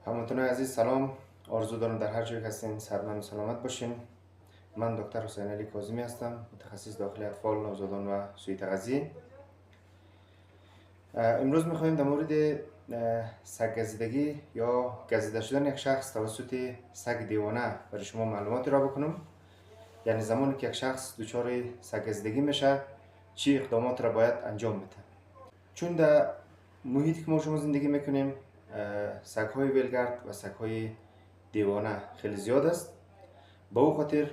هموطنان عزیز سلام. آرزو دارم در هر جای هستین سرمند و سلامت باشین. من دکتر حسین علی کاظمی هستم، متخصص داخلی اطفال، نوزادان و سوی تغذیه. امروز میخوایم در مورد سگ گزیدگی یا گزیده شدن یک شخص توسط سگ دیوانه برای شما معلوماتی را بکنم. یعنی زمانی که یک شخص دچار سگ گزیدگی میشه چی اقدامات را باید انجام بده. چون در محیطی که ما شما زندگی میکنیم سگ‌های ولگرد و سگ‌های دیوانه خیلی زیاد است. با او خاطر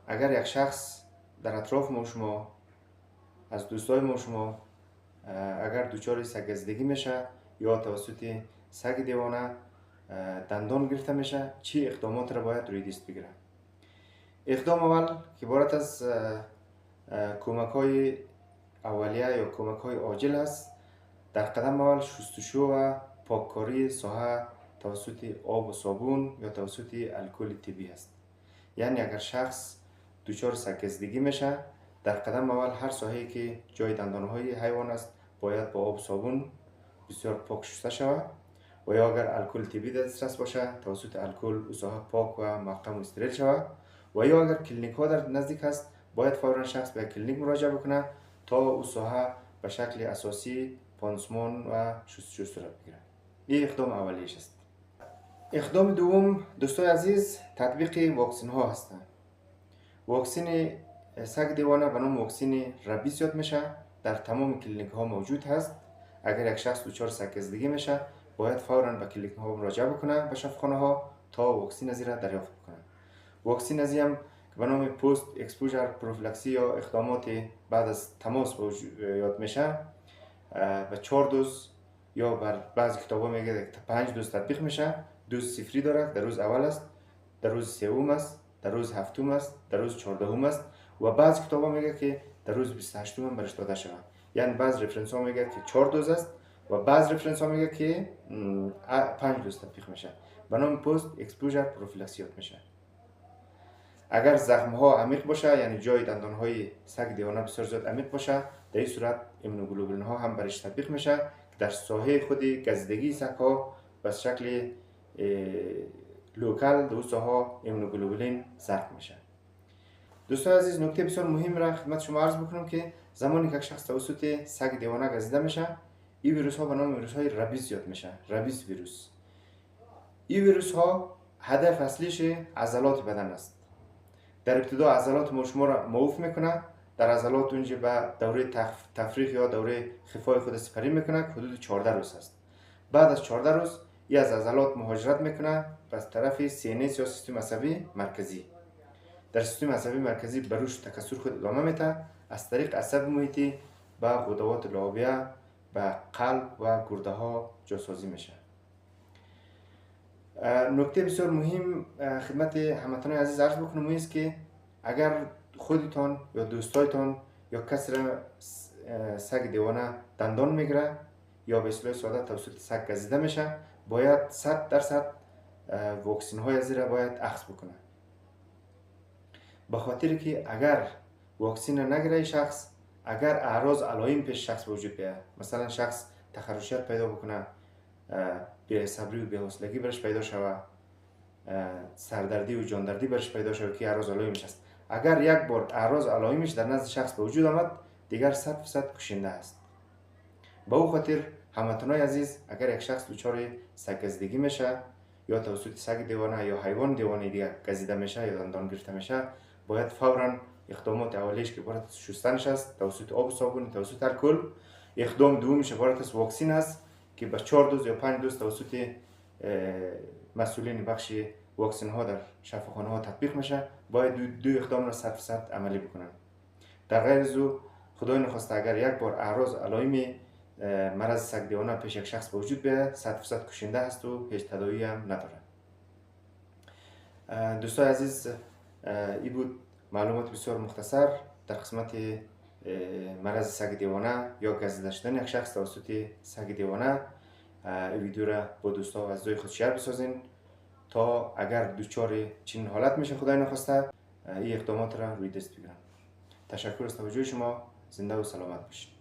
اگر یک شخص در اطراف ما شما از دوستای ما شما اگر دچار سگ گزیدگی میشه یا توسط سگ دیوانه دندان گرفته میشه چی اقدامات را باید روی دست بگیره. اقدام اول که عبارت از کمک های اولیه یا کمک های عاجل است. در قدم اول شستشو و پاککاری ساحه توسط آب و صابون یا توسط الکل طبی است. یعنی اگر شخص دچار سگ گزیدگی میشه در قدم اول هر ساحه‌ای که جای دندانهای حیوان است باید با آب و صابون بسیار پاک شسته شود و یا اگر الکل طبی دسترس باشه توسط الکل او ساحه پاک و محکم و استریل شود و یا اگر کلینیک ها در نزدیک است باید فوراً شخص به کلینیک مراجعه بکنه تا او ساحه به شکل اساسی پانسمان و شستشو صورت بگیرد. این اقدام اولیش است. اقدام دوم دوستای عزیز تطبیق واکسن ها هستند. واکسن سگ دیوانه به نام واکسن ربیس یاد میشه، در تمام کلینیک ها موجود هست. اگر یک شخص دچار سگ گزیدگی میشه باید فوراً به کلینیک ها مراجعه بکنه، به شفاخانه ها تا واکسن از را دریافت بکنه. واکسن از هم به نام پست اکسپوژر پروفیلاکسی یا اقدامات بعد از تماس یاد میشه و 4 دوز یا بر بعضی کتابا میگه 5 دوز تطبیق میشه. دوز صفری داره، در روز اول است، در روز سوم است، در روز هفتم است، در روز 14 است و بعضی کتابا میگه که در روز 28 هم برش داده شود. یعنی بعض رفرنس ها میگه که 4 دوز است و بعض رفرنس ها میگه که 5 دوز تطبیق میشه. به نام پست اکسپوژر پروفیلاکسی یاد میشه. اگر زخم ها عمیق باشه یعنی جای دندان های سگ دیوانه بسیار زیاد عمیق باشه در این صورت ایمونوگلوبولین ها هم برش تطبیق میشه که در ساحه خود گزیدگی سگ ها به شکل لوکال در ساحه ایمونوگلوبولین ضرب میشه. دوستان عزیز نکته بسیار مهم را خدمت شما عرض بکنم که زمانی که یک شخص توسط سگ دیوانه گزیده میشه این ویروس ها به نام ویروس های ربیس یاد میشه. ربیس ویروس. این ویروس ها هدف اصلیش عضلات بدن است. در ابتدا عضلات ما شما را معوف میکنه، در عضلات اونجا به دوره تفریق یا دوره خفای خود سپری میکنه که حدود 14 روز است. بعد از 14 روز این از عضلات مهاجرت میکنه به طرف CNS یا سیستم عصبی مرکزی. در سیستم عصبی مرکزی به رشد تکثر خود ادامه میده، از طریق عصب محیطی به غدوات لعابیه، به قلب و گرده ها جاسازی میشه. نکته بسیار مهم خدمت هموطنان عزیز عرض بکنم است که اگر خودتان یا دوستایتان یا کسی را سگ دیوانه دندان میگیره یا به اصطلاح ساده توسط سگ گزیده میشه باید 100% واکسن های از را باید اخذ بکنه. به خاطر که اگر واکسن نگیره شخص اگر اعراض علائم پیش شخص وجود بیاید، مثلا شخص تخرشیت پیدا بکنه، بی‌صبری و بی‌حوصلگی برش پیدا شود، سردردی و جاندردی برش پیدا شود که اعراض علائمش است. اگر یک بار اعراض علائمش در نزد شخص به وجود آمد دیگر 100% کشنده است. به او خاطر هموطنان عزیز اگر یک شخص دچار سگ گزیدگی میشه یا توسط سگ دیوانه یا حیوان دیوانه دیگه گزیده میشه یا دندان گرفته میشه باید فوراً اقدامات اولیش که عبارت از شستنش است توسط آب و صابون توسط الکل. اقدام دومش عبارت از واکسن است که به 4 دوز یا 5 دوز توسط مسئولین بخش واکسن ها در شفاخانه ها تطبیق میشه. باید دو اقدام را 100% عملی بکنن. در غیر از او خدای نخواسته اگر یک بار اعراض علائم مرض سگ دیوانه پیش یک شخص به وجود بیاید 100% کشنده است و هیچ تداوی هم نداره. دوستان عزیز این بود معلومات بسیار مختصر در قسمت مرض سگ دیوانه یا گزیده شدن یک شخص توسط سگ دیوانه. این ویدیو را با دوستا و عزیزای خود شیر بسازین تا اگر دچار چنین حالت میشه خدای نخواسته این اقدامات را روی دست بگیرن. تشکر از توجه شما. زنده و سلامت باشید.